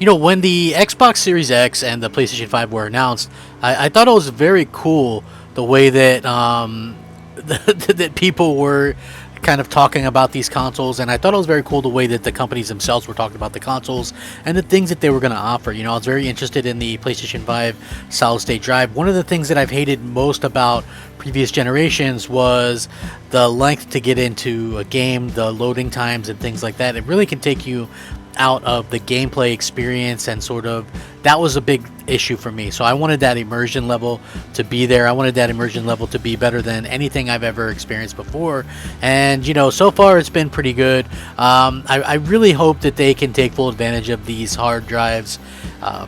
When the Xbox Series X and the PlayStation 5 were announced, I thought it was very cool the way that that people were kind of talking about these consoles, and I thought it was very cool the way that the companies themselves were talking about the consoles and the things that they were going to offer. I was very interested in the PlayStation 5 solid state drive. One of the things that I've hated most about previous generations was the length to get into a game, the loading times and things like that. It really can take you out of the gameplay experience, and sort of that was a big issue for me. So I wanted that immersion level to be there. I wanted that immersion level to be better than anything I've ever experienced before, and so far it's been pretty good. I really hope that they can take full advantage of these hard drives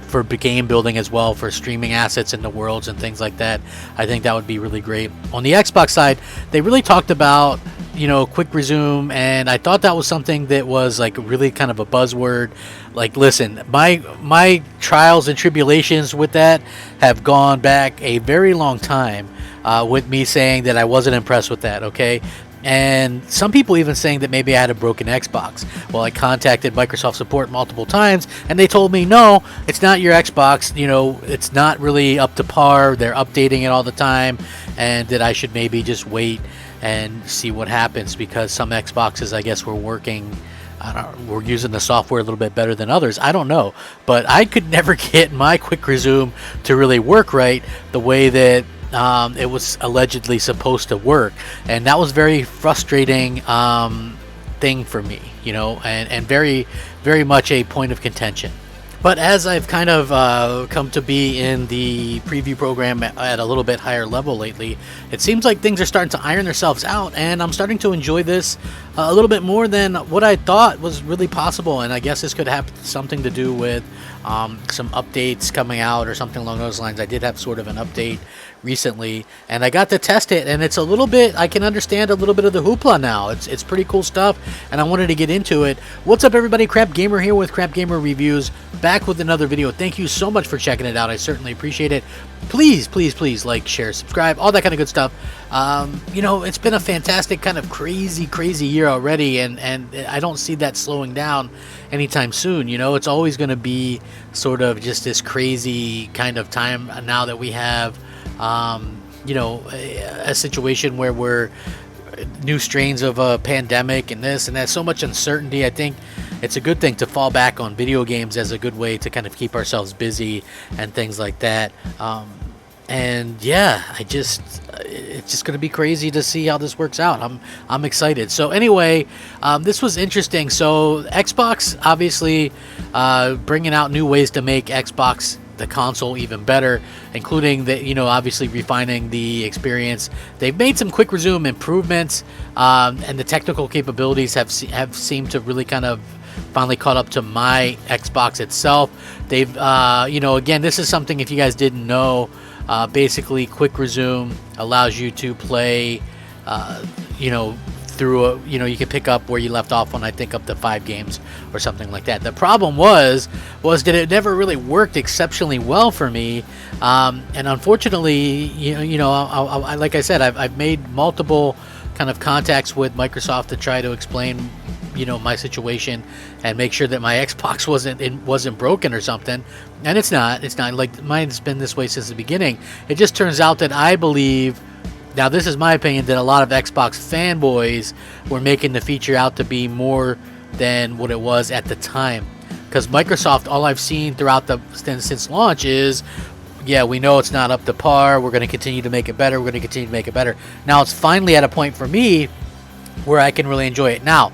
for game building as well, for streaming assets into worlds and things like that. I think that would be really great. On the Xbox side, they really talked about quick resume, and I thought that was something that was like really kind of a buzzword. Like, listen, my trials and tribulations with that have gone back a very long time, with me saying that I wasn't impressed with that, okay? And some people even saying that maybe I had a broken Xbox. Well, I contacted Microsoft support multiple times, and they told me, no, it's not your Xbox. It's not really up to par. They're updating it all the time, and that I should maybe just wait and see what happens, because some Xboxes, I guess, were working. We're using the software a little bit better than others. I don't know, but I could never get my quick resume to really work right the way that it was allegedly supposed to work, and that was very frustrating thing for me, and very, very much a point of contention. But as I've kind of come to be in the preview program at a little bit higher level lately, it seems like things are starting to iron themselves out, and I'm starting to enjoy this a little bit more than what I thought was really possible. And I guess this could have something to do with some updates coming out or something along those lines. I did have sort of an update recently, and I got to test it, and it's a little bit, I can understand a little bit of the hoopla now. It's pretty cool stuff, and I wanted to get into it. What's up, everybody? Crapgamer here with Crapgamer Reviews, back with another video. Thank you so much for checking it out. I certainly appreciate it. Please, please, please like, share, subscribe, all that kind of good stuff. It's been a fantastic kind of crazy year already, and I don't see that slowing down anytime soon. It's always going to be sort of just this crazy kind of time now that we have a situation where we're new strains of a pandemic and this and that, so much uncertainty. I think it's a good thing to fall back on video games as a good way to kind of keep ourselves busy and things like that. And yeah, it's just going to be crazy to see how this works out. I'm excited. So anyway, this was interesting. So Xbox obviously bringing out new ways to make Xbox, the console, even better, including the obviously refining the experience. They've made some quick resume improvements, and the technical capabilities have seemed to really kind of finally caught up to my Xbox itself. They've again, this is something, if you guys didn't know, basically quick resume allows you to play through you can pick up where you left off on, I think, up to 5 games or something like that. The problem was that it never really worked exceptionally well for me, and unfortunately, I like I said, I've made multiple kind of contacts with Microsoft to try to explain my situation and make sure that my Xbox wasn't broken or something, and it's not like mine's been this way since the beginning. It just turns out that I believe, now this is my opinion, that a lot of Xbox fanboys were making the feature out to be more than what it was at the time, because Microsoft, all I've seen throughout since launch is, yeah, we know it's not up to par, we're going to continue to make it better, Now it's finally at a point for me where I can really enjoy it. Now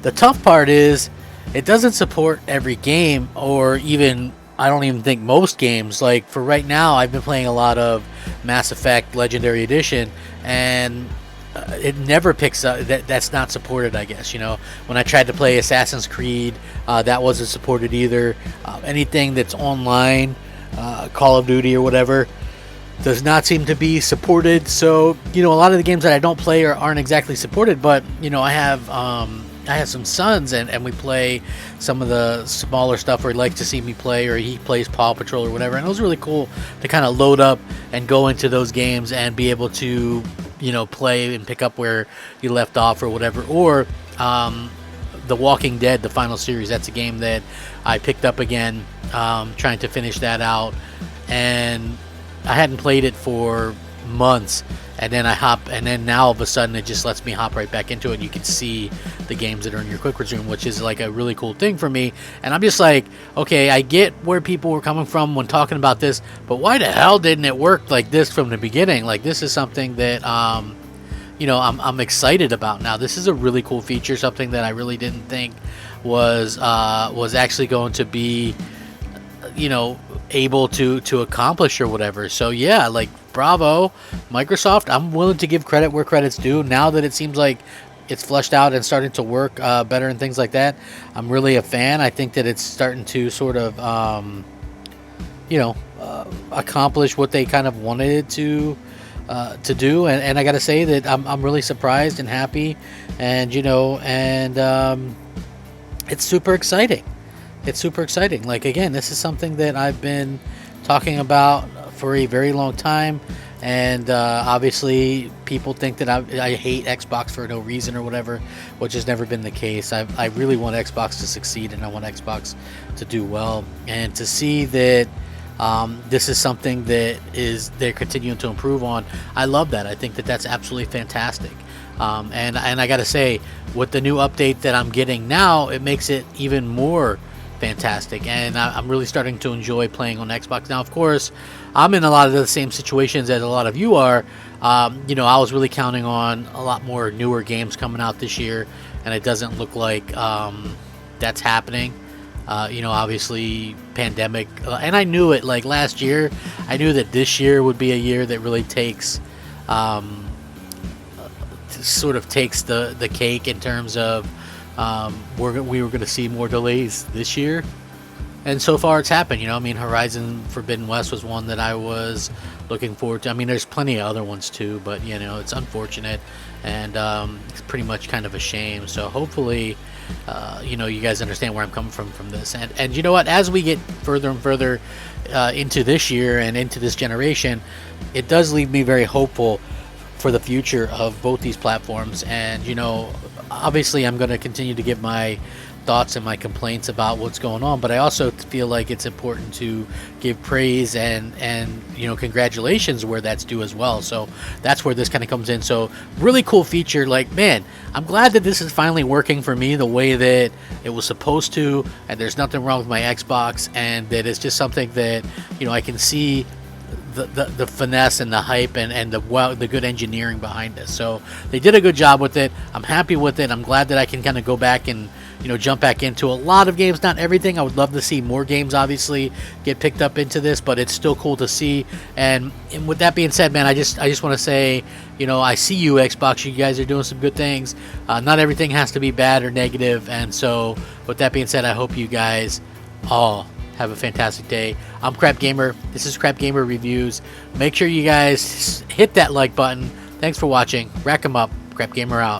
the tough part is it doesn't support every game, or even, I don't even think most games. Like for right now, I've been playing a lot of Mass Effect Legendary Edition, and it never picks up. That's not supported, I guess. When I tried to play Assassin's Creed, that wasn't supported either. Anything that's online, Call of Duty or whatever, does not seem to be supported. So a lot of the games that I don't play aren't exactly supported. But I have some sons, and we play some of the smaller stuff where he likes to see me play, or he plays Paw Patrol or whatever, and it was really cool to kind of load up and go into those games and be able to play and pick up where you left off or whatever. Or The Walking Dead, the final series, that's a game that I picked up again trying to finish that out, and I hadn't played it for months, and then now all of a sudden it just lets me hop right back into it. You can see the games that are in your quick resume, which is like a really cool thing for me. And I'm just like, okay, I get where people were coming from when talking about this, but why the hell didn't it work like this from the beginning? Like, this is something that I'm excited about now. This is a really cool feature, something that I really didn't think was actually going to be able to accomplish or whatever. So yeah, like, bravo Microsoft. I'm willing to give credit where credit's due. Now that it seems like it's fleshed out and starting to work better and things like that, I'm really a fan. I think that it's starting to sort of accomplish what they kind of wanted it to do, and I gotta say that I'm really surprised and happy, and it's super exciting. It's super exciting. Like, again, this is something that I've been talking about for a very long time, and obviously people think that I hate Xbox for no reason or whatever, which has never been the case. I really want Xbox to succeed, and I want Xbox to do well, and to see that this is something that they're continuing to improve on. I love that. I think that that's absolutely fantastic. And I gotta say, with the new update that I'm getting now, it makes it even more fantastic, and I'm really starting to enjoy playing on Xbox. Now, of course, I'm in a lot of the same situations as a lot of you are. I was really counting on a lot more newer games coming out this year, and it doesn't look like that's happening. Obviously, pandemic, and I knew it. Like, last year, I knew that this year would be a year that really takes the cake in terms of we were going to see more delays this year, and so far it's happened. Horizon Forbidden West was one that I was looking forward to. There's plenty of other ones too, but it's unfortunate, and it's pretty much kind of a shame. So hopefully you guys understand where I'm coming from this, and you know what, as we get further and further into this year and into this generation, it does leave me very hopeful for the future of both these platforms. And obviously I'm going to continue to give my thoughts and my complaints about what's going on, but I also feel like it's important to give praise and congratulations where that's due as well. So that's where this kind of comes in. So really cool feature. Like, man, I'm glad that this is finally working for me the way that it was supposed to, and there's nothing wrong with my Xbox, and that it's just something that I can see the finesse and the hype and the good engineering behind this. So they did a good job with it. I'm happy with it. I'm glad that I can kind of go back and jump back into a lot of games, not everything. I would love to see more games obviously get picked up into this, but it's still cool to see. And with that being said, man, I just want to say, I see you, Xbox. You guys are doing some good things. Not everything has to be bad or negative. And so with that being said, I hope you guys all have a fantastic day. I'm Crapgamer. This is Crapgamer Reviews. Make sure you guys hit that like button. Thanks for watching. Rack 'em up. Crapgamer out.